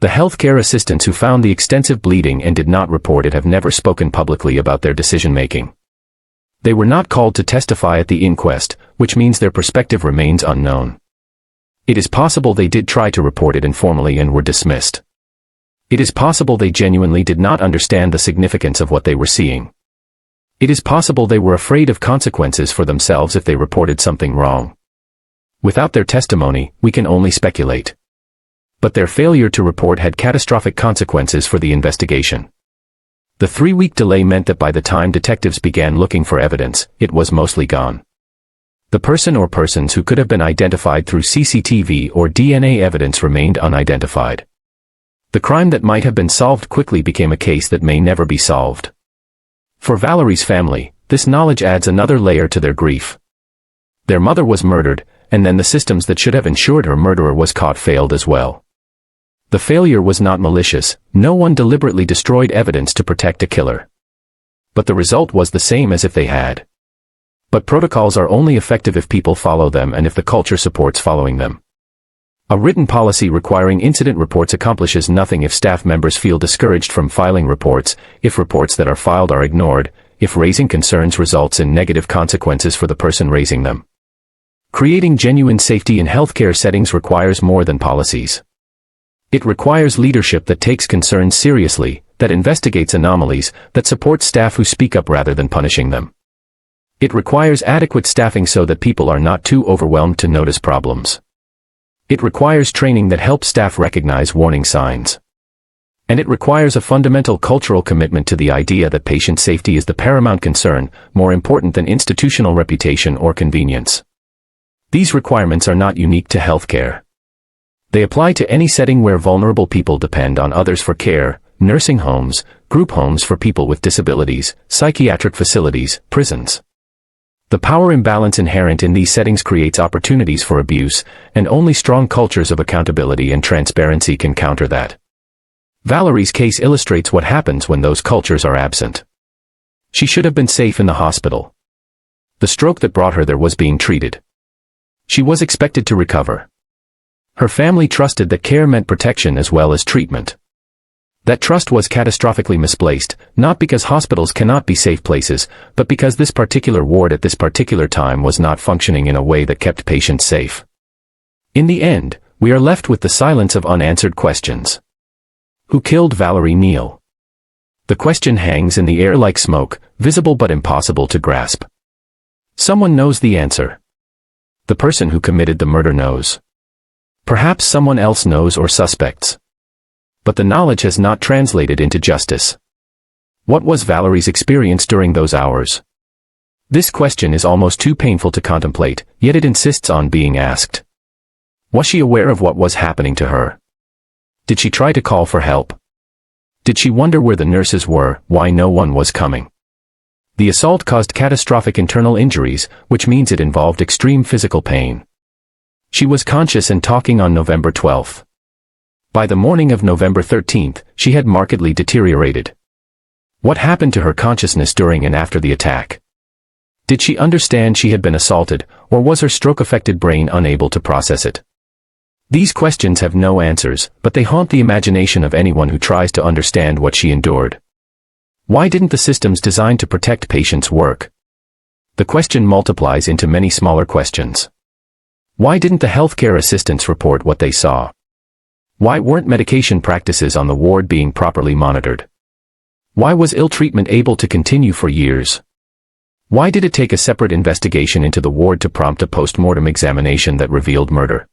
The healthcare assistants who found the extensive bleeding and did not report it have never spoken publicly about their decision-making. They were not called to testify at the inquest, which means their perspective remains unknown. It is possible they did try to report it informally and were dismissed. It is possible they genuinely did not understand the significance of what they were seeing. It is possible they were afraid of consequences for themselves if they reported something wrong. Without their testimony, we can only speculate. But their failure to report had catastrophic consequences for the investigation. The 3-week delay meant that by the time detectives began looking for evidence, it was mostly gone. The person or persons who could have been identified through CCTV or DNA evidence remained unidentified. The crime that might have been solved quickly became a case that may never be solved. For Valerie's family, this knowledge adds another layer to their grief. Their mother was murdered, and then the systems that should have ensured her murderer was caught failed as well. The failure was not malicious, no one deliberately destroyed evidence to protect a killer. But the result was the same as if they had. But protocols are only effective if people follow them and if the culture supports following them. A written policy requiring incident reports accomplishes nothing if staff members feel discouraged from filing reports, if reports that are filed are ignored, if raising concerns results in negative consequences for the person raising them. Creating genuine safety in healthcare settings requires more than policies. It requires leadership that takes concerns seriously, that investigates anomalies, that supports staff who speak up rather than punishing them. It requires adequate staffing so that people are not too overwhelmed to notice problems. It requires training that helps staff recognize warning signs. And it requires a fundamental cultural commitment to the idea that patient safety is the paramount concern, more important than institutional reputation or convenience. These requirements are not unique to healthcare. They apply to any setting where vulnerable people depend on others for care: nursing homes, group homes for people with disabilities, psychiatric facilities, prisons. The power imbalance inherent in these settings creates opportunities for abuse, and only strong cultures of accountability and transparency can counter that. Valerie's case illustrates what happens when those cultures are absent. She should have been safe in the hospital. The stroke that brought her there was being treated. She was expected to recover. Her family trusted that care meant protection as well as treatment. That trust was catastrophically misplaced, not because hospitals cannot be safe places, but because this particular ward at this particular time was not functioning in a way that kept patients safe. In the end, we are left with the silence of unanswered questions. Who killed Valerie Kneale? The question hangs in the air like smoke, visible but impossible to grasp. Someone knows the answer. The person who committed the murder knows. Perhaps someone else knows or suspects. But the knowledge has not translated into justice. What was Valerie's experience during those hours? This question is almost too painful to contemplate, yet it insists on being asked. Was she aware of what was happening to her? Did she try to call for help? Did she wonder where the nurses were, why no one was coming? The assault caused catastrophic internal injuries, which means it involved extreme physical pain. She was conscious and talking on November 12th. By the morning of November 13th, she had markedly deteriorated. What happened to her consciousness during and after the attack? Did she understand she had been assaulted, or was her stroke-affected brain unable to process it? These questions have no answers, but they haunt the imagination of anyone who tries to understand what she endured. Why didn't the systems designed to protect patients work? The question multiplies into many smaller questions. Why didn't the healthcare assistants report what they saw? Why weren't medication practices on the ward being properly monitored? Why was ill treatment able to continue for years? Why did it take a separate investigation into the ward to prompt a post-mortem examination that revealed murder?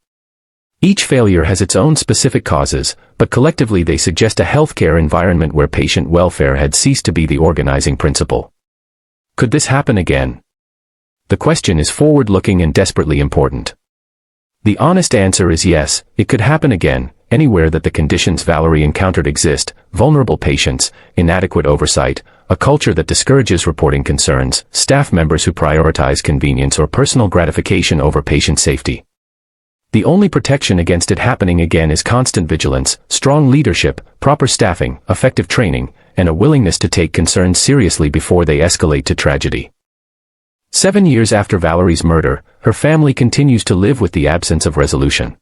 Each failure has its own specific causes, but collectively they suggest a healthcare environment where patient welfare had ceased to be the organizing principle. Could this happen again? The question is forward-looking and desperately important. The honest answer is yes, it could happen again, anywhere that the conditions Valerie encountered exist: vulnerable patients, inadequate oversight, a culture that discourages reporting concerns, staff members who prioritize convenience or personal gratification over patient safety. The only protection against it happening again is constant vigilance, strong leadership, proper staffing, effective training, and a willingness to take concerns seriously before they escalate to tragedy. 7 years after Valerie's murder, her family continues to live with the absence of resolution.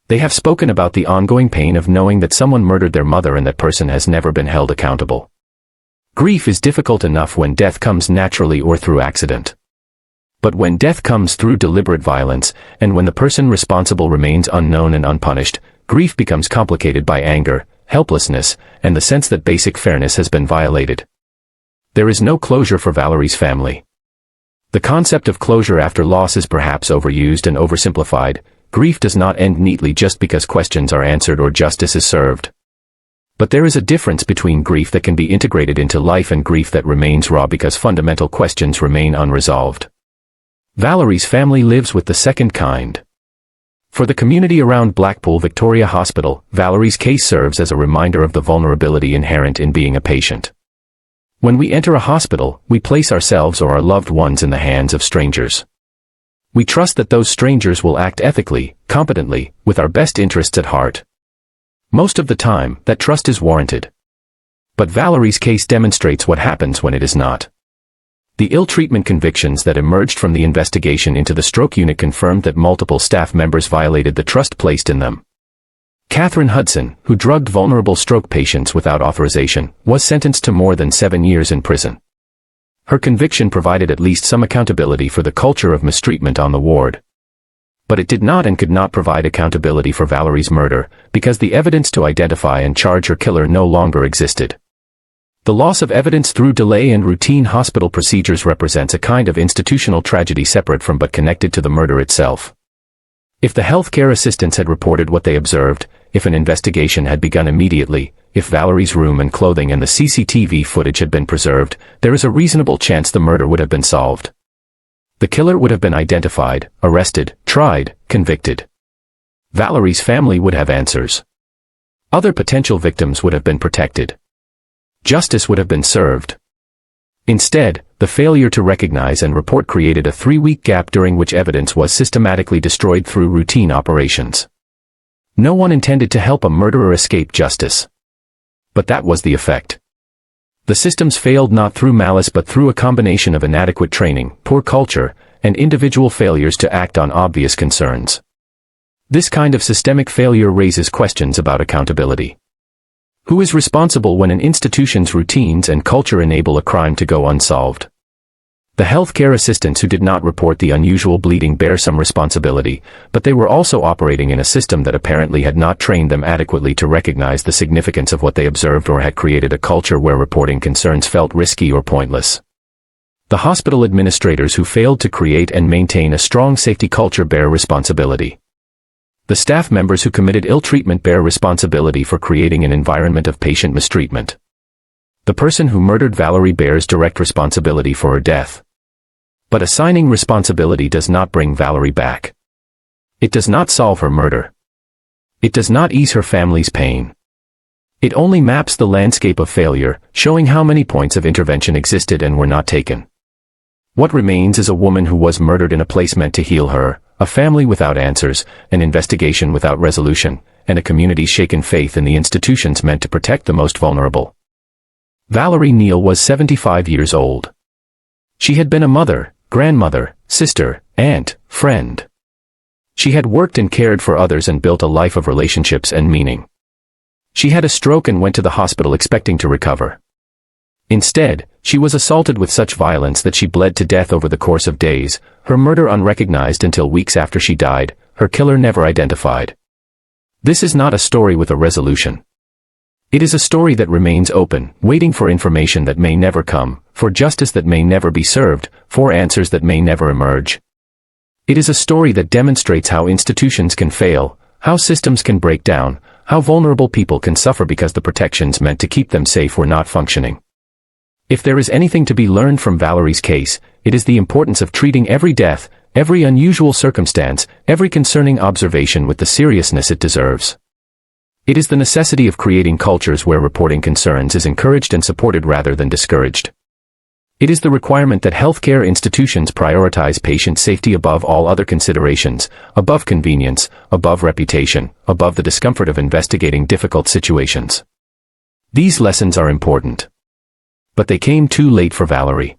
They have spoken about the ongoing pain of knowing that someone murdered their mother and that person has never been held accountable. Grief is difficult enough when death comes naturally or through accident. But when death comes through deliberate violence, and when the person responsible remains unknown and unpunished, grief becomes complicated by anger, helplessness, and the sense that basic fairness has been violated. There is no closure for Valerie's family. The concept of closure after loss is perhaps overused and oversimplified. Grief does not end neatly just because questions are answered or justice is served. But there is a difference between grief that can be integrated into life and grief that remains raw because fundamental questions remain unresolved. Valerie's family lives with the second kind. For the community around Blackpool Victoria Hospital, Valerie's case serves as a reminder of the vulnerability inherent in being a patient. When we enter a hospital, we place ourselves or our loved ones in the hands of strangers. We trust that those strangers will act ethically, competently, with our best interests at heart. Most of the time, that trust is warranted. But Valerie's case demonstrates what happens when it is not. The ill-treatment convictions that emerged from the investigation into the stroke unit confirmed that multiple staff members violated the trust placed in them. Hudson, who drugged vulnerable stroke patients without authorization, was sentenced to more than 7 years in prison. Her conviction provided at least some accountability for the culture of mistreatment on the ward. But it did not and could not provide accountability for Valerie's murder, because the evidence to identify and charge her killer no longer existed. The loss of evidence through delay and routine hospital procedures represents a kind of institutional tragedy separate from but connected to the murder itself. If the healthcare assistants had reported what they observed, if an investigation had begun immediately, if Valerie's room and clothing and the CCTV footage had been preserved, there is a reasonable chance the murder would have been solved. The killer would have been identified, arrested, tried, convicted. Valerie's family would have answers. Other potential victims would have been protected. Justice would have been served. Instead, the failure to recognize and report created a 3-week gap during which evidence was systematically destroyed through routine operations. No one intended to help a murderer escape justice. But that was the effect. The systems failed not through malice but through a combination of inadequate training, poor culture, and individual failures to act on obvious concerns. This kind of systemic failure raises questions about accountability. Who is responsible when an institution's routines and culture enable a crime to go unsolved? The healthcare assistants who did not report the unusual bleeding bear some responsibility, but they were also operating in a system that apparently had not trained them adequately to recognize the significance of what they observed or had created a culture where reporting concerns felt risky or pointless. The hospital administrators who failed to create and maintain a strong safety culture bear responsibility. The staff members who committed ill treatment bear responsibility for creating an environment of patient mistreatment. The person who murdered Valerie bears direct responsibility for her death. But assigning responsibility does not bring Valerie back. It does not solve her murder. It does not ease her family's pain. It only maps the landscape of failure, showing how many points of intervention existed and were not taken. What remains is a woman who was murdered in a place meant to heal her, a family without answers, an investigation without resolution, and a community's shaken faith in the institutions meant to protect the most vulnerable. Valerie Kneale was 75 years old. She had been a mother, grandmother, sister, aunt, friend. She had worked and cared for others and built a life of relationships and meaning. She had a stroke and went to the hospital expecting to recover. Instead, she was assaulted with such violence that she bled to death over the course of days, her murder unrecognized until weeks after she died, her killer never identified. This is not a story with a resolution. It is a story that remains open, waiting for information that may never come, for justice that may never be served, for answers that may never emerge. It is a story that demonstrates how institutions can fail, how systems can break down, how vulnerable people can suffer because the protections meant to keep them safe were not functioning. If there is anything to be learned from Valerie's case, it is the importance of treating every death, every unusual circumstance, every concerning observation with the seriousness it deserves. It is the necessity of creating cultures where reporting concerns is encouraged and supported rather than discouraged. It is the requirement that healthcare institutions prioritize patient safety above all other considerations, above convenience, above reputation, above the discomfort of investigating difficult situations. These lessons are important. But they came too late for Valerie.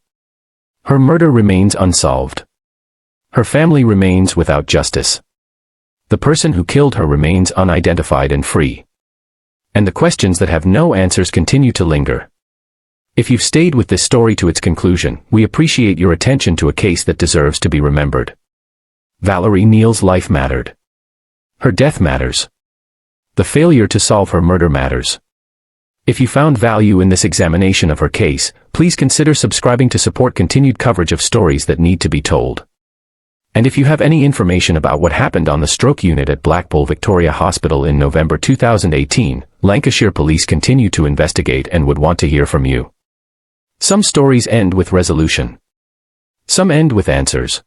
Her murder remains unsolved. Her family remains without justice. The person who killed her remains unidentified and free. And the questions that have no answers continue to linger. If you've stayed with this story to its conclusion, we appreciate your attention to a case that deserves to be remembered. Valerie Kneale's life mattered. Her death matters. The failure to solve her murder matters. If you found value in this examination of her case, please consider subscribing to support continued coverage of stories that need to be told. And if you have any information about what happened on the stroke unit at Blackpool Victoria Hospital in November 2018, Lancashire Police continue to investigate and would want to hear from you. Some stories end with resolution. Some end with answers.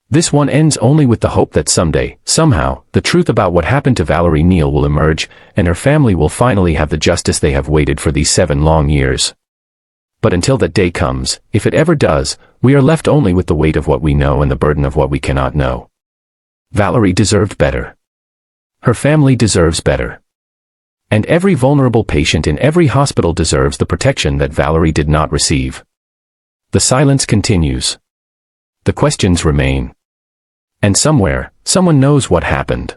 This one ends only with the hope that someday, somehow, the truth about what happened to Valerie Kneale will emerge, and her family will finally have the justice they have waited for these 7 long years. But until that day comes, if it ever does, we are left only with the weight of what we know and the burden of what we cannot know. Valerie deserved better. Her family deserves better. And every vulnerable patient in every hospital deserves the protection that Valerie did not receive. The silence continues. The questions remain. And somewhere, someone knows what happened.